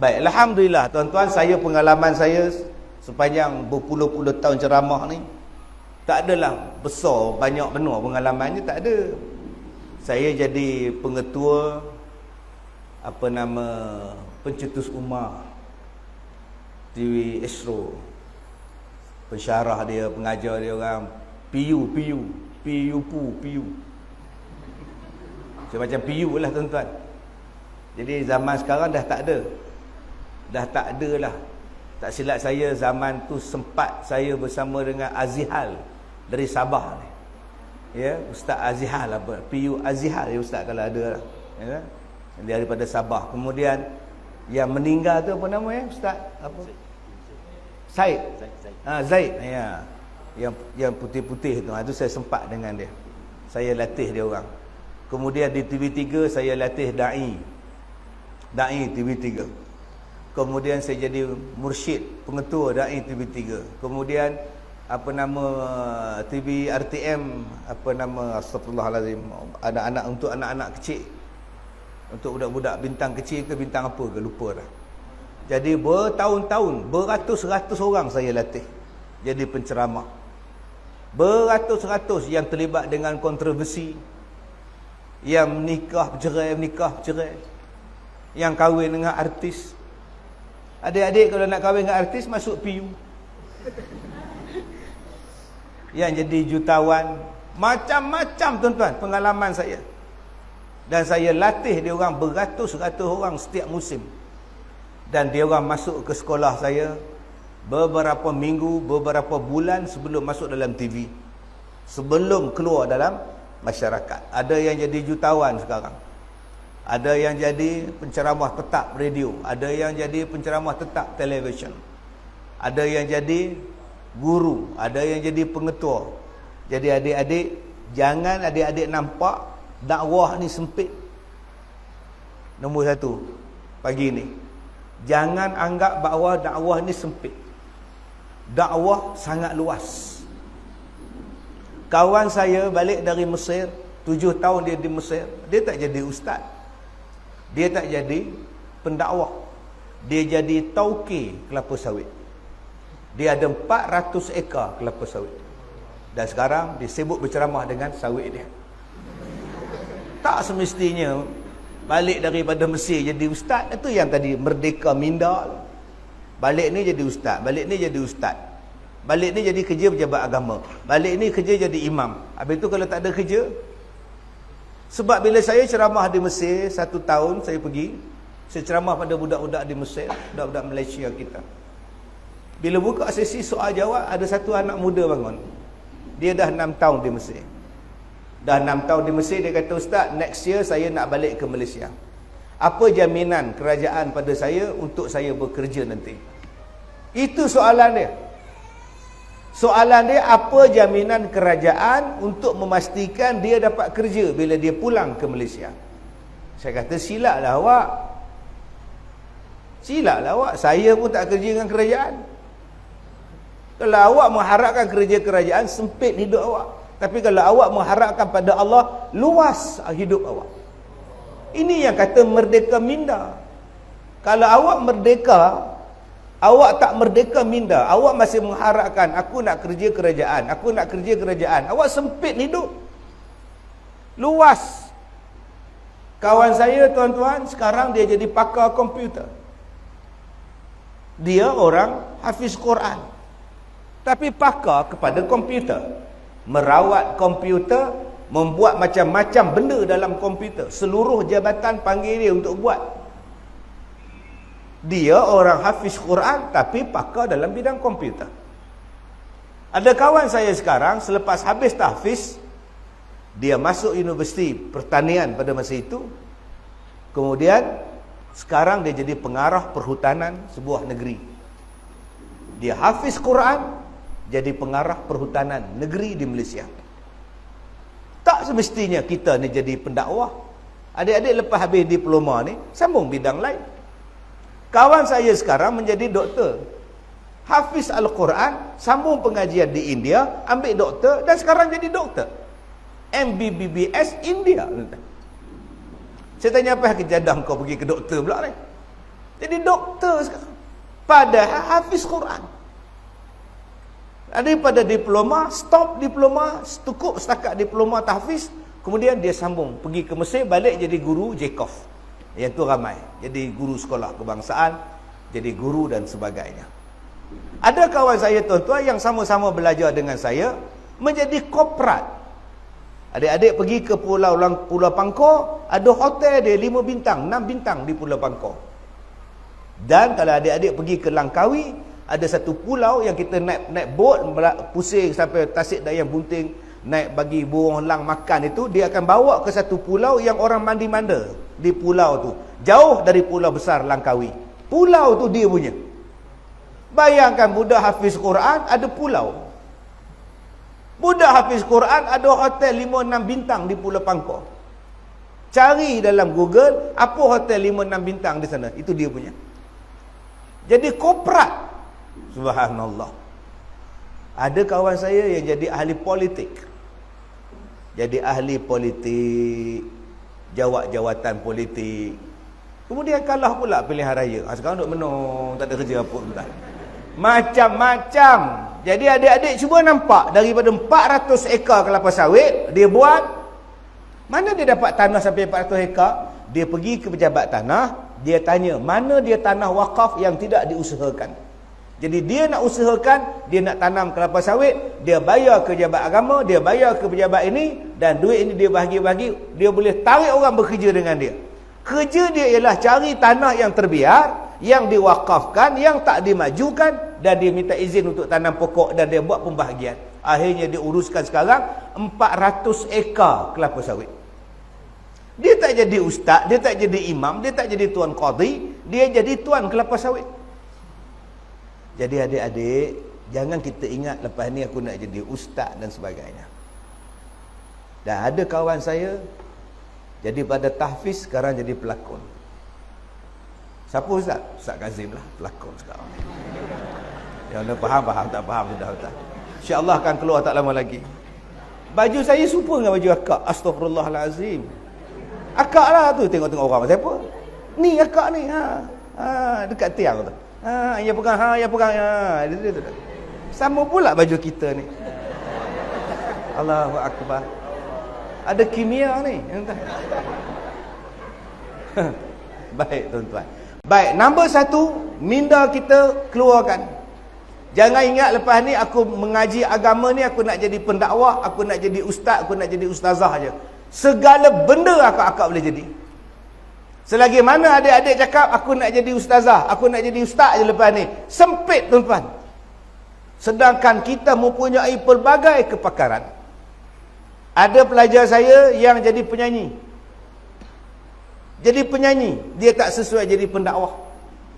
Baik, alhamdulillah tuan-tuan, saya pengalaman saya sepanjang berpuluh-puluh tahun ceramah ni tak adalah besar banyak benar pengalamannya, tak ada. Saya jadi pengetua pencetus ummah TV Astro, pensyarah dia, pengajar dia orang PU macam PU lah tuan-tuan. Jadi zaman sekarang dah tak ada lah. Tak silap saya zaman tu sempat saya bersama dengan Azihal dari Sabah ni. Ya, Ustaz Azihal PU Azihal ya Ustaz kalau ada lah. Ya. Dia daripada Sabah. Kemudian yang meninggal tu apa nama ya Ustaz? Apa? Zaid. Zaid. Ya. Yang putih-putih tu. Itu saya sempat dengan dia. Saya latih dia orang. Kemudian di TV3 saya latih Da'i TV3. Kemudian saya jadi mursyid pengetua Da'i TV3. Kemudian TV RTM astagfirullahalazim, anak-anak untuk anak-anak kecil, untuk budak-budak bintang kecil ke bintang apa ke lupa dah. Jadi bertahun-tahun, beratus-ratus orang saya latih jadi penceramah. Beratus-ratus yang terlibat dengan kontroversi, yang menikah bercerai, yang kahwin dengan artis. Adik-adik kalau nak kahwin dengan artis masuk PU. Yang jadi jutawan, macam-macam tuan-tuan pengalaman saya. Dan saya latih dia orang beratus-ratus orang setiap musim. Dan dia orang masuk ke sekolah saya beberapa minggu, beberapa bulan sebelum masuk dalam TV, sebelum keluar dalam masyarakat. Ada yang jadi jutawan sekarang, ada yang jadi penceramah tetap radio, ada yang jadi penceramah tetap televisyen, ada yang jadi guru, ada yang jadi pengetua. Jadi adik-adik, jangan adik-adik nampak dakwah ni sempit. Nombor satu pagi ni, jangan anggap bahawa dakwah ni sempit. Dakwah sangat luas. Kawan saya balik dari Mesir, 7 tahun dia di Mesir, dia tak jadi ustaz, dia tak jadi pendakwah, dia jadi tauki kelapa sawit. Dia ada 400 ekar kelapa sawit. Dan sekarang dia sibuk berceramah dengan sawit dia. Tak semestinya balik daripada Mesir jadi ustaz. Itu yang tadi merdeka minda. Balik ni jadi ustaz, balik ni jadi ustaz, balik ni jadi kerja pejabat agama, balik ni kerja jadi imam. Habis tu kalau tak ada kerja. Sebab bila saya ceramah di Mesir 1 tahun, saya pergi, saya ceramah pada budak-budak di Mesir, budak-budak Malaysia kita. Bila buka sesi soal jawab, ada satu anak muda bangun. Dia dah 6 tahun di Mesir. Dah 6 tahun di Mesir, dia kata, Ustaz, next year saya nak balik ke Malaysia. Apa jaminan kerajaan pada saya untuk saya bekerja nanti? Itu soalan dia. Soalan dia, apa jaminan kerajaan untuk memastikan dia dapat kerja bila dia pulang ke Malaysia? Saya kata, silaplah awak. Silaplah awak. Saya pun tak kerja dengan kerajaan. Kalau awak mengharapkan kerja kerajaan, sempit hidup awak. Tapi kalau awak mengharapkan pada Allah, luas hidup awak. Ini yang kata merdeka minda. Kalau awak merdeka, awak tak merdeka minda, awak masih mengharapkan aku nak kerja kerajaan, aku nak kerja kerajaan, awak sempit hidup. Luas. Kawan saya tuan-tuan, sekarang dia jadi pakar komputer. Dia orang hafiz Quran, tapi pakar kepada komputer. Merawat komputer, membuat macam-macam benda dalam komputer. Seluruh jabatan panggil dia untuk buat. Dia orang hafiz Quran tapi pakar dalam bidang komputer. Ada kawan saya sekarang, selepas habis tahfiz, dia masuk Universiti Pertanian pada masa itu. Kemudian sekarang dia jadi pengarah perhutanan sebuah negeri. Dia hafiz Quran, jadi pengarah perhutanan negeri di Malaysia. Tak semestinya kita ni jadi pendakwah. Adik-adik lepas habis diploma ni sambung bidang lain. Kawan saya sekarang menjadi doktor, hafiz Al-Quran, sambung pengajian di India, ambil doktor dan sekarang jadi doktor MBBS India. Saya tanya, apa kejadah kau pergi ke doktor pula ni? Jadi doktor sekarang. Padahal hafiz Quran. Daripada diploma, stop diploma, cukup setakat diploma tahfiz, kemudian dia sambung pergi ke Mesir, balik jadi guru Jekov. Yang tu ramai. Jadi guru sekolah kebangsaan, jadi guru dan sebagainya. Ada kawan saya tuan-tuan yang sama-sama belajar dengan saya menjadi korporat. Adik-adik pergi ke Pulau Pangkor, ada hotel dia 5 bintang, 6 bintang di Pulau Pangkor. Dan kalau adik-adik pergi ke Langkawi, ada satu pulau yang kita naik bot pusing sampai Tasik Dayang Bunting, naik bagi burung elang makan itu, dia akan bawa ke satu pulau yang orang mandi-manda di pulau tu, jauh dari pulau besar Langkawi. Pulau tu dia punya. Bayangkan budak hafiz Quran ada pulau. Budak hafiz Quran ada hotel 5-6 bintang di Pulau Pangkor. Cari dalam Google apa hotel 5-6 bintang di sana, itu dia punya. Jadi korporat. Subhanallah. Ada kawan saya yang jadi ahli politik. Jadi ahli politik, jawatan politik. Kemudian kalah pula pilihan raya. Sekarang duk menung, tak ada kerja apa pula. Macam-macam. Jadi adik-adik cuba nampak, daripada 400 ekar kelapa sawit dia buat, mana dia dapat tanah sampai 400 ekar? Dia pergi ke pejabat tanah, dia tanya mana dia tanah wakaf yang tidak diusahakan. Jadi dia nak usahakan, dia nak tanam kelapa sawit, dia bayar ke pejabat agama, dia bayar ke pejabat ini, dan duit ini dia bahagi-bahagi, dia boleh tarik orang bekerja dengan dia. Kerja dia ialah cari tanah yang terbiar, yang diwakafkan, yang tak dimajukan, dan dia minta izin untuk tanam pokok, dan dia buat pembahagian. Akhirnya dia uruskan sekarang 400 ekar kelapa sawit. Dia tak jadi ustaz, dia tak jadi imam, dia tak jadi tuan qadi, dia jadi tuan kelapa sawit. Jadi adik-adik, jangan kita ingat lepas ni aku nak jadi ustaz dan sebagainya. Dan ada kawan saya jadi pada tahfiz, sekarang jadi pelakon. Siapa ustaz? Ustaz Kazim lah, pelakon sekarang. Yang dah faham, tak faham sudah. InsyaAllah akan keluar tak lama lagi. Baju saya serupa dengan baju akak. Astaghfirullahalazim. Akak lah tu, tengok-tengok orang siapa. Ni akak ni, dekat tiang tu. Yang pegang, yang pegang. Sama pula baju kita ni. Allahu Akbar. Ada kimia ni. Baik tuan-tuan. Baik, nombor 1, minda kita keluarkan. Jangan ingat lepas ni aku mengaji agama ni, aku nak jadi pendakwah, aku nak jadi ustaz, aku nak jadi ustazah je. Segala benda akak-akak boleh jadi. Selagi mana adik-adik cakap aku nak jadi ustazah, aku nak jadi ustaz je lepas ni, sempit tuan-tuan. Sedangkan kita mempunyai pelbagai kepakaran. Ada pelajar saya yang jadi penyanyi. Jadi penyanyi, dia tak sesuai jadi pendakwah.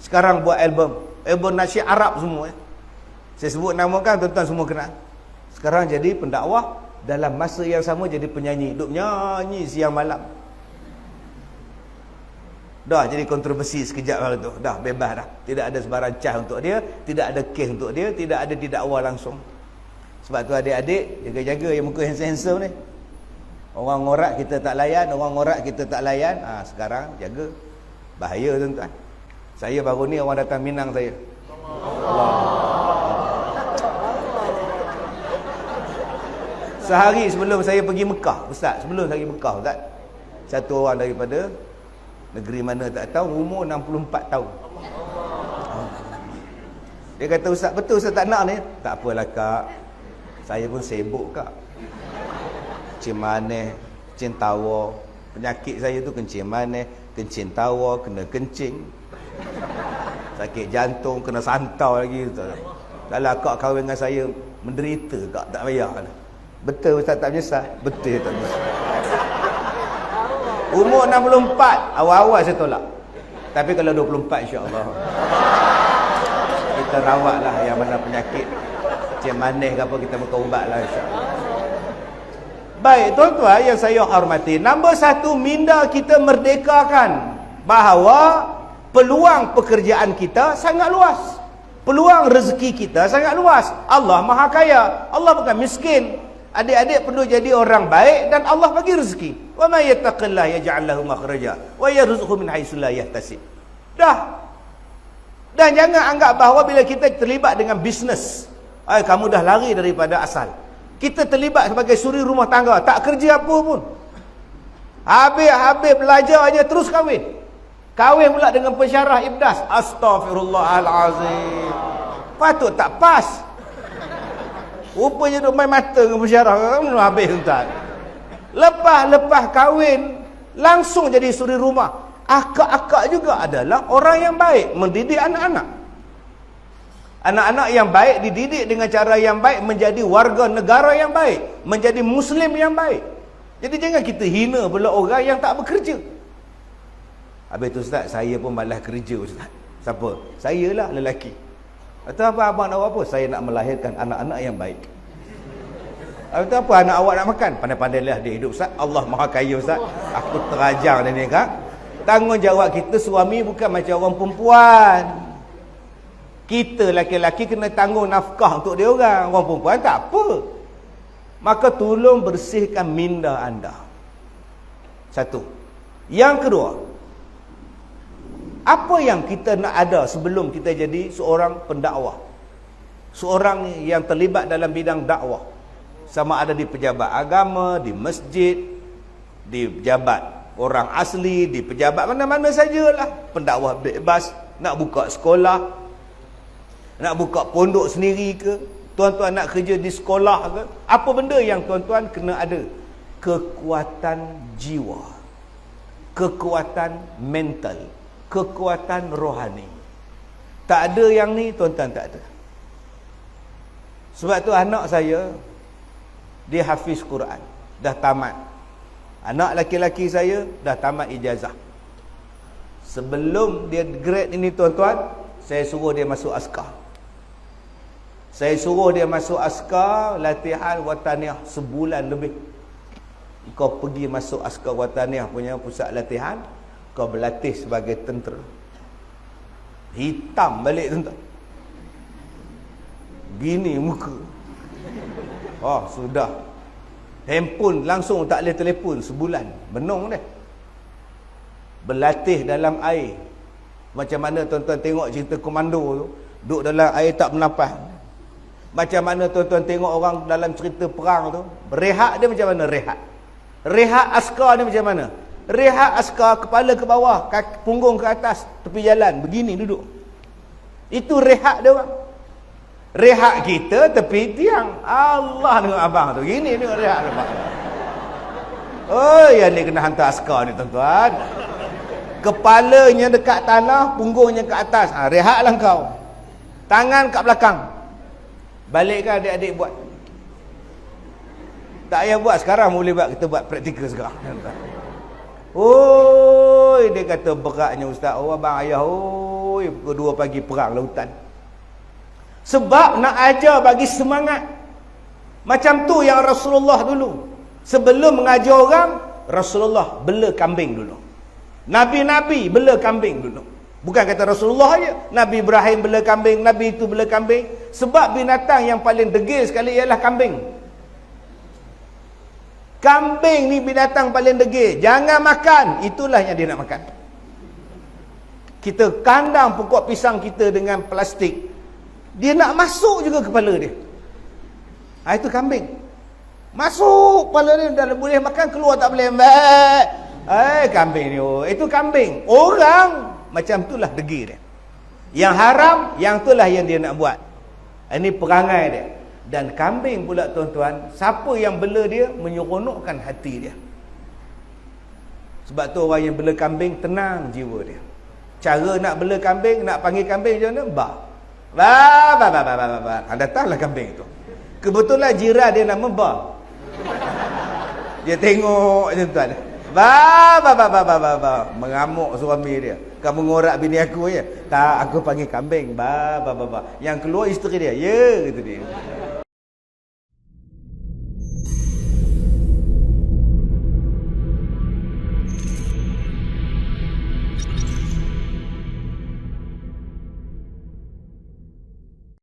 Sekarang buat album nasyid Arab semua. Saya sebut nama kan, tuan-tuan semua kenal. Sekarang jadi pendakwah, dalam masa yang sama jadi penyanyi. Duk nyanyi siang malam. Dah jadi kontroversi sekejap hari tu. Dah bebas dah. Tidak ada sebarang cas untuk dia, tidak ada kes untuk dia, tidak ada didakwa langsung. Sebab tu adik-adik, jaga-jaga yang muka handsome-handsome ni. Orang ngorak kita tak layan, orang ngorak kita tak layan. Sekarang jaga. Bahaya tuan-tuan. Saya baru ni orang datang Minang saya. Allah. Sehari sebelum saya pergi Mekah, Ustaz, sebelum saya pergi Mekah, Ustaz, satu orang daripada negeri mana tak tahu, umur 64 tahun. Dia kata, Ustaz, betul Ustaz tak nak ni? Tak apalah kak, saya pun sibuk kak. Kencing manis, kencing tawa. Penyakit saya tu kencing manis, kencing tawa, kena kencing. Sakit jantung, kena santau lagi. Kalau akak kahwin dengan saya, menderita kak, tak payah. Betul Ustaz tak menyesal? Betul tak menyesal. Umur 64, awal-awal saya tolak. Tapi kalau 24 insya-Allah. Kita rawatlah yang mana penyakit. Kencing manis ke apa, kita buka ubatlah insya-Allah. Baik, tuan-tuan yang saya hormati, nombor 1, minda kita merdekakan bahawa peluang pekerjaan kita sangat luas. Peluang rezeki kita sangat luas. Allah Maha Kaya. Allah bukan miskin. Adik-adik perlu jadi orang baik dan Allah bagi rezeki. Wa may yattaqillaha yaj'al lahu makhraja wa yarzuqhu min haitsu la yahtasib. Dah. Dan jangan anggap bahawa bila kita terlibat dengan bisnes, kamu dah lari daripada asal. Kita terlibat sebagai suri rumah tangga, tak kerja apa pun. Habis belajar aja terus kahwin. Kahwin pula dengan pensyarah ibdas. Astaghfirullahalazim. Patut tak pas. Rupanya duk main mata dengan pensyarah. Habis tuan. Lepas kahwin langsung jadi suri rumah. Akak-akak juga adalah orang yang baik, mendidik anak-anak. Anak-anak yang baik dididik dengan cara yang baik, menjadi warga negara yang baik, menjadi muslim yang baik. Jadi jangan kita hina pula orang yang tak bekerja. Habis tu Ustaz, saya pun malas kerja Ustaz. Siapa? Saya lah lelaki. Atau apa abang nak buat apa? Saya nak melahirkan anak-anak yang baik. Habis tu apa anak awak nak makan? Pandai-pandailah dia hidup Ustaz. Allah Maha Kaya Ustaz. Aku terajang dia ni kan. Tanggungjawab kita suami bukan macam orang perempuan. Kita laki-laki kena tanggung nafkah untuk dia orang. Orang perempuan tak apa. Maka tolong bersihkan minda anda. Satu. Yang kedua, apa yang kita nak ada sebelum kita jadi seorang pendakwah? Seorang yang terlibat dalam bidang dakwah. Sama ada di pejabat agama, di masjid, di pejabat orang asli, di pejabat mana-mana sajalah. Pendakwah bebas, nak buka sekolah, nak buka pondok sendiri ke, tuan-tuan nak kerja di sekolah ke, apa benda yang tuan-tuan kena ada? Kekuatan jiwa, kekuatan mental, kekuatan rohani. Tak ada yang ni tuan-tuan, tak ada. Sebab tu anak saya, dia hafiz Quran, dah tamat. Anak laki-laki saya dah tamat ijazah. Sebelum dia grade ini tuan-tuan, saya suruh dia masuk askar. Saya suruh dia masuk askar, latihan wataniah sebulan lebih. Kau pergi masuk askar wataniah punya pusat latihan, kau berlatih sebagai tentera. Hitam balik tuan-tuan. Gini muka. Oh, sudah. Handphone langsung tak boleh telefon sebulan. Benung dia. Berlatih dalam air. Macam mana tuan-tuan tengok cerita komando tu, duduk dalam air tak bernafas. Macam mana tuan-tuan tengok orang dalam cerita perang tu, rehat dia macam mana rehat? Rehat askar dia macam mana? Rehat askar kepala ke bawah, kaki, punggung ke atas, tepi jalan, begini duduk. Itu rehat dia orang. Rehat kita tepi tiang. Allah dengan abang tu. Gini tengok rehat abang. Oh, yang ni kena hantar askar ni tuan-tuan. Kepalanya dekat tanah, punggungnya ke atas. Rehatlah kau. Tangan kat belakang. Balikkan adik-adik buat. Tak payah buat sekarang, boleh buat. Kita buat praktikal sekarang. Oh, dia kata beratnya Ustaz. Oh, abang ayah. Oh, pukul 2 pagi perang lautan. Sebab nak ajar bagi semangat. Macam tu yang Rasulullah dulu. Sebelum mengajar orang, Rasulullah bela kambing dulu. Nabi-Nabi bela kambing dulu. Bukan kata Rasulullah aja. Nabi Ibrahim bela kambing, Nabi itu bela kambing. Sebab binatang yang paling degil sekali ialah kambing. Kambing ni binatang paling degil. Jangan makan. Itulah yang dia nak makan. Kita kandang pokok pisang kita dengan plastik. Dia nak masuk juga kepala dia. Itu kambing. Masuk kepala dia, dah boleh makan, keluar tak boleh. Kambing ni. Itu kambing. Orang macam itulah degil dia. Yang haram, yang itulah yang dia nak buat. Ini perangai dia. Dan kambing pula tuan-tuan, siapa yang bela dia, menyeronokkan hati dia. Sebab tu orang yang bela kambing, tenang jiwa dia. Cara nak bela kambing, nak panggil kambing macam mana? Datanglah kambing tu. Kebetulan jiran dia nama Ba. Dia tengok je tuan. Mengamuk suami dia. Kamu ngorak bini aku je. Tak, aku panggil kambing. Yang keluar isteri dia. Ya, kata dia.